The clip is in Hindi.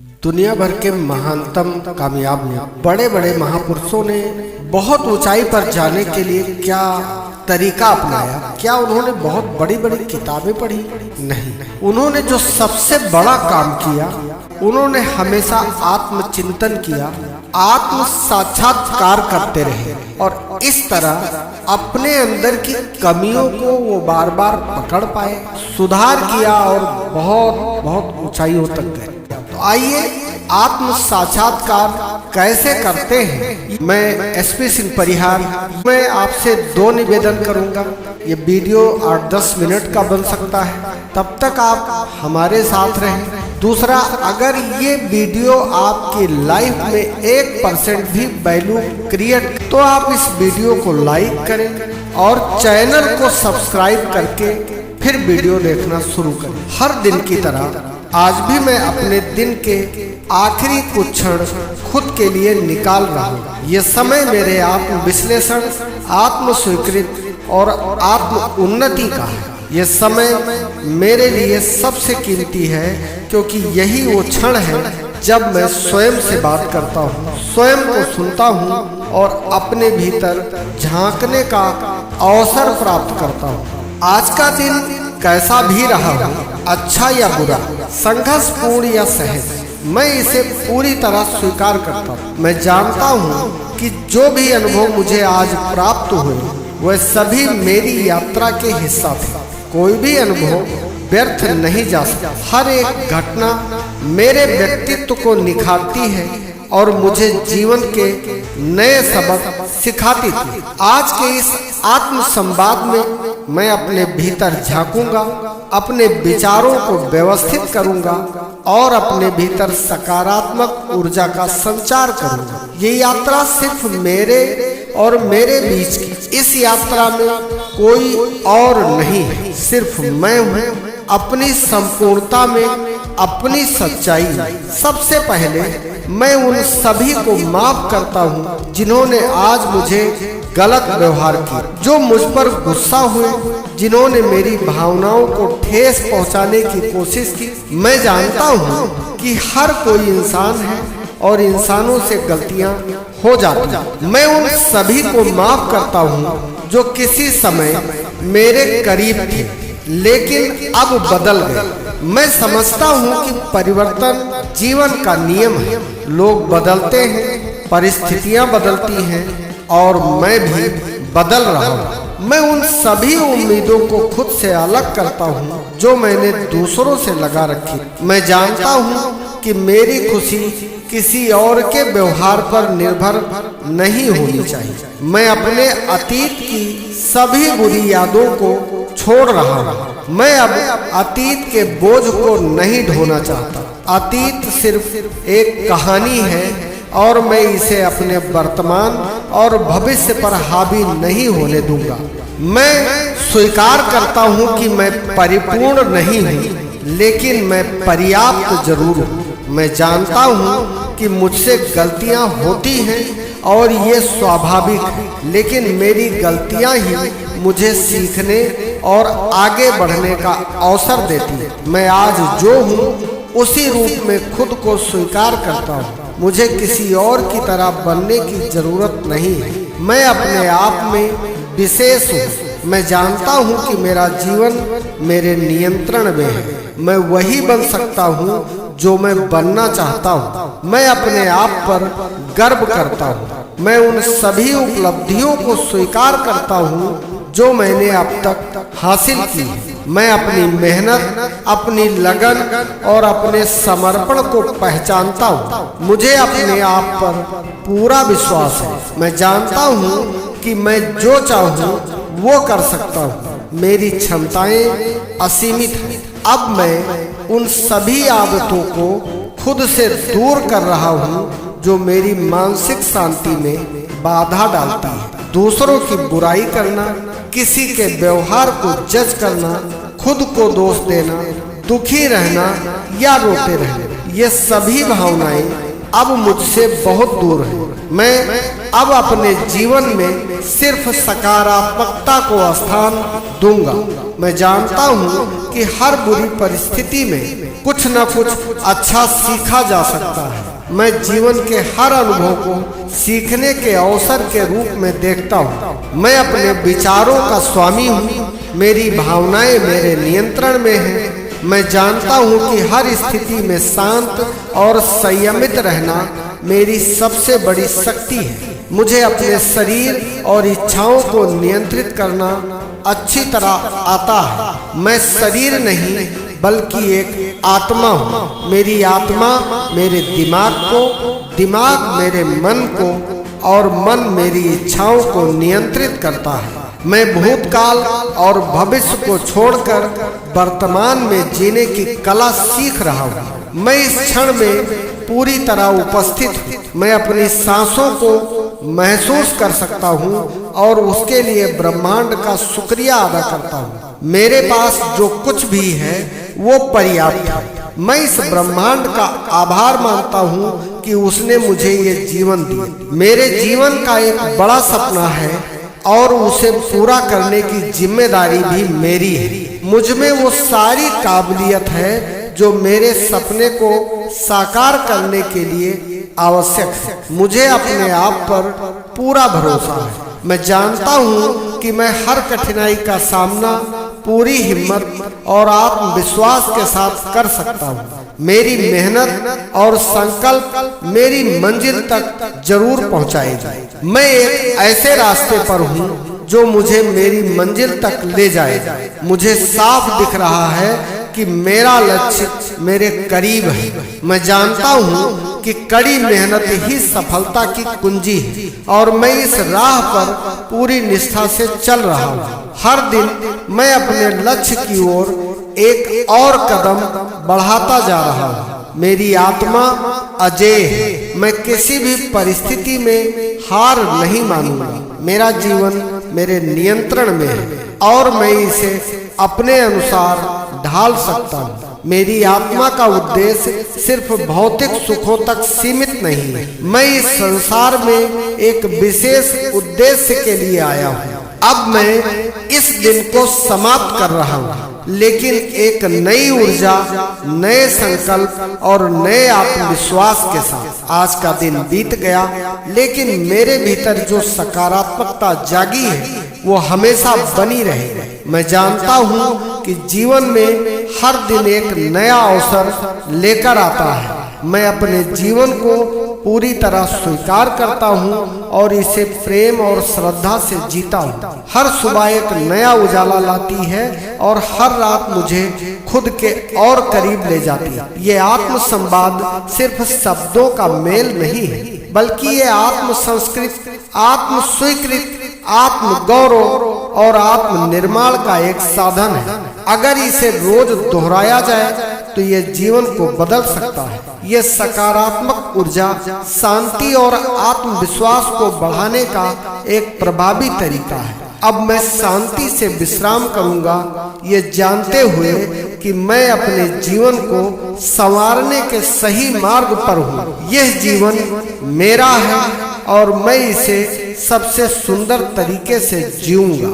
दुनिया भर के महानतम कामयाब बड़े बड़े महापुरुषों ने बहुत ऊंचाई पर जाने के लिए क्या तरीका अपनाया? क्या उन्होंने बहुत बड़ी बड़ी किताबें पढ़ी? नहीं। उन्होंने जो सबसे बड़ा काम किया, उन्होंने हमेशा आत्मचिंतन किया, आत्म साक्षात्कार करते रहे और इस तरह अपने अंदर की कमियों को वो बार बार पकड़ पाए, सुधार किया और बहुत बहुत ऊंचाइयों तक गए। तो आइए आत्म साक्षात्कार कैसे करते हैं, मैं एसपी सिंह परिहार, मैं आपसे दो निवेदन करूंगा। ये वीडियो 8-10 मिनट का बन सकता है, तब तक आप हमारे साथ रहें। दूसरा, अगर ये वीडियो आपकी लाइफ में 1% भी वैल्यू क्रिएट, तो आप इस वीडियो को लाइक करें और चैनल को सब्सक्राइब करके फिर वीडियो देखना शुरू करें। हर दिन की तरह आज भी मैं अपने दिन के आखिरी कुछ क्षण खुद के लिए निकाल रहा हूँ। ये समय मेरे आत्म विश्लेषण, आत्म स्वीकृति और आत्म उन्नति का है। ये समय मेरे लिए सबसे कीमती है, क्योंकि यही वो क्षण है जब मैं स्वयं से बात करता हूँ, स्वयं को सुनता हूँ और अपने भीतर झांकने का अवसर प्राप्त करता हूँ। आज का दिन कैसा भी रहा हो, अच्छा या बुरा, संघर्षपूर्ण या सहज, मैं इसे पूरी तरह स्वीकार करता हूँ। मैं जानता हूँ कि जो भी अनुभव मुझे आज प्राप्त हुए, वह सभी मेरी यात्रा के हिस्सा थे। कोई भी अनुभव व्यर्थ नहीं जा सकता। हर एक घटना मेरे व्यक्तित्व को निखारती है और मुझे जीवन के नए सबक सिखाती थी। आज के इस आत्म संवाद में मैं अपने भीतर झांकूंगा, अपने विचारों को व्यवस्थित करूंगा और अपने भीतर सकारात्मक ऊर्जा का संचार करूंगा। ये यात्रा सिर्फ मेरे और मेरे बीच की, इस यात्रा में कोई और नहीं है, सिर्फ मैं हूँ, अपनी संपूर्णता में, अपनी सच्चाई। सबसे पहले मैं उन सभी को माफ करता हूँ जिन्होंने आज मुझे गलत व्यवहार किया, जो मुझ पर गुस्सा हुए, जिन्होंने मेरी भावनाओं को ठेस पहुँचाने की कोशिश की। मैं जानता हूँ कि हर कोई इंसान है और इंसानों से गलतियाँ हो जाती हैं। मैं उन सभी को माफ करता हूँ जो किसी समय मेरे करीब थे लेकिन अब बदल गए। मैं समझता हूँ कि परिवर्तन जीवन का नियम है। लोग बदलते हैं, परिस्थितियाँ बदलती हैं और मैं भी बदल रहा हूँ। मैं उन सभी उम्मीदों को खुद से अलग करता हूँ जो मैंने दूसरों से लगा रखी। मैं जानता हूँ कि मेरी खुशी किसी और के व्यवहार पर निर्भर नहीं होनी चाहिए। मैं अपने अतीत की सभी बुरी यादों को छोड़ रहा हूँ। मैं अब अतीत के बोझ को नहीं ढोना चाहता। अतीत सिर्फ एक कहानी है और मैं इसे अपने वर्तमान और भविष्य पर हावी नहीं होने दूंगा। मैं स्वीकार करता हूँ कि मैं परिपूर्ण नहीं हूँ, लेकिन मैं पर्याप्त जरूर हूँ। मैं जानता हूँ कि मुझसे गलतियाँ होती हैं और ये स्वाभाविक है, लेकिन मेरी गलतियाँ ही मुझे सीखने और आगे बढ़ने का अवसर देती है। मैं आज जो हूँ उसी रूप में खुद को स्वीकार करता हूँ। मुझे किसी और की तरह बनने की जरूरत नहीं है। मैं अपने आप में विशेष हूँ। मैं जानता हूँ कि मेरा जीवन मेरे नियंत्रण में है। मैं वही बन सकता हूँ जो मैं बनना चाहता हूँ। मैं अपने आप पर गर्व करता हूँ। मैं उन सभी उपलब्धियों को स्वीकार करता हूँ जो मैंने अब तक हासिल की है। मैं अपनी मेहनत, अपनी लगन और अपने समर्पण को पहचानता हूँ। मुझे अपने आप पर पूरा विश्वास है। मैं जानता हूँ कि मैं जो चाहूँ वो कर सकता हूँ। मेरी क्षमताएं असीमित हैं। अब मैं उन सभी आदतों को खुद से दूर कर रहा हूँ जो मेरी मानसिक शांति में बाधा डालती है। दूसरों की बुराई करना, किसी के व्यवहार को जज करना, खुद को दोष देना, दुखी रहना या रोते रहना, ये सभी भावनाएं अब मुझसे बहुत दूर है। मैं अब अपने जीवन में सिर्फ सकारात्मकता को स्थान दूंगा। मैं जानता हूँ कि हर बुरी परिस्थिति में कुछ न कुछ अच्छा सीखा जा सकता है। मैं जीवन के हर अनुभव को सीखने के अवसर के रूप में देखता हूँ। मैं अपने विचारों का स्वामी हूँ। मेरी भावनाएं मेरे नियंत्रण में हैं। मैं जानता हूँ कि हर स्थिति में शांत और संयमित रहना मेरी सबसे बड़ी शक्ति है। मुझे अपने शरीर और इच्छाओं को नियंत्रित करना अच्छी तरह आता है। मैं शरीर नहीं बल्कि एक आत्मा हूँ। मेरी आत्मा मेरे दिमाग को, दिमाग मेरे मन को और मन मेरी इच्छाओं को नियंत्रित करता है। मैं भूतकाल और भविष्य को छोड़कर वर्तमान में जीने की कला सीख रहा हूँ। मैं इस क्षण में पूरी तरह उपस्थित हूँ। मैं अपनी सांसों को महसूस कर सकता हूँ और उसके लिए ब्रह्मांड का शुक्रिया अदा करता हूँ। मेरे पास जो कुछ भी है वो पर्याप्त है। मैं इस ब्रह्मांड का आभार मानता हूँ कि उसने मुझे ये जीवन दिया। मेरे जीवन का एक बड़ा सपना है और उसे पूरा करने की जिम्मेदारी भी मेरी है। मुझ में वो सारी काबिलियत है जो मेरे सपने को साकार करने के लिए आवश्यक है। मुझे अपने आप पर पूरा भरोसा है। मैं जानता हूँ कि मैं हर कठिनाई का सामना पूरी हिम्मत और आत्मविश्वास के साथ कर सकता हूँ। मेरी मेहनत और संकल्प मेरी मंजिल तक जरूर पहुँचाएगी। मैं एक ऐसे रास्ते पर हूँ जो मुझे मेरी मंजिल तक ले जाएगा। मुझे साफ दिख रहा है कि मेरा लक्ष्य मेरे करीब है। मैं जानता हूँ कि कड़ी मेहनत ही सफलता की कुंजी है और मैं इस राह पर पूरी निष्ठा से चल रहा हूँ। हर दिन मैं अपने लक्ष्य की ओर एक और कदम बढ़ाता जा रहा हूँ। मेरी आत्मा अजेय है। मैं किसी भी परिस्थिति में हार नहीं मानूंगा। मेरा जीवन मेरे नियंत्रण में है और मैं इसे अपने अनुसार ढाल सकता हूँ। मेरी आत्मा का उद्देश्य सिर्फ भौतिक सुखों तक सीमित नहीं है। मैं इस संसार में एक विशेष उद्देश्य के लिए आया हूँ। अब मैं इस दिन को समाप्त कर रहा हूँ, लेकिन एक नई ऊर्जा, नए संकल्प और नए आत्मविश्वास के साथ। आज का दिन बीत गया, लेकिन मेरे भीतर जो सकारात्मकता जागी है वो हमेशा बनी रहेगी। मैं जानता हूँ कि जीवन में हर दिन एक नया अवसर लेकर आता है। मैं अपने जीवन को पूरी तरह स्वीकार करता हूँ और इसे प्रेम और श्रद्धा से जीता हूँ। हर सुबह एक नया उजाला लाती है और हर रात मुझे खुद के और करीब ले जाती है। ये आत्म संवाद सिर्फ शब्दों का मेल नहीं है, बल्कि ये आत्म संस्कृत, आत्म स्वीकृत, आत्म गौरव और आत्म निर्माण का एक साधन है। अगर इसे रोज दोहराया जाए तो ये जीवन को बदल सकता है। ये सकारात्मक ऊर्जा, शांति और आत्मविश्वास को बढ़ाने का एक प्रभावी तरीका है। अब मैं शांति से विश्राम करूंगा, ये जानते हुए कि मैं अपने जीवन को संवारने के सही मार्ग पर हूँ। यह जीवन मेरा है और मैं इसे सबसे सुंदर तरीके से जीऊंगा।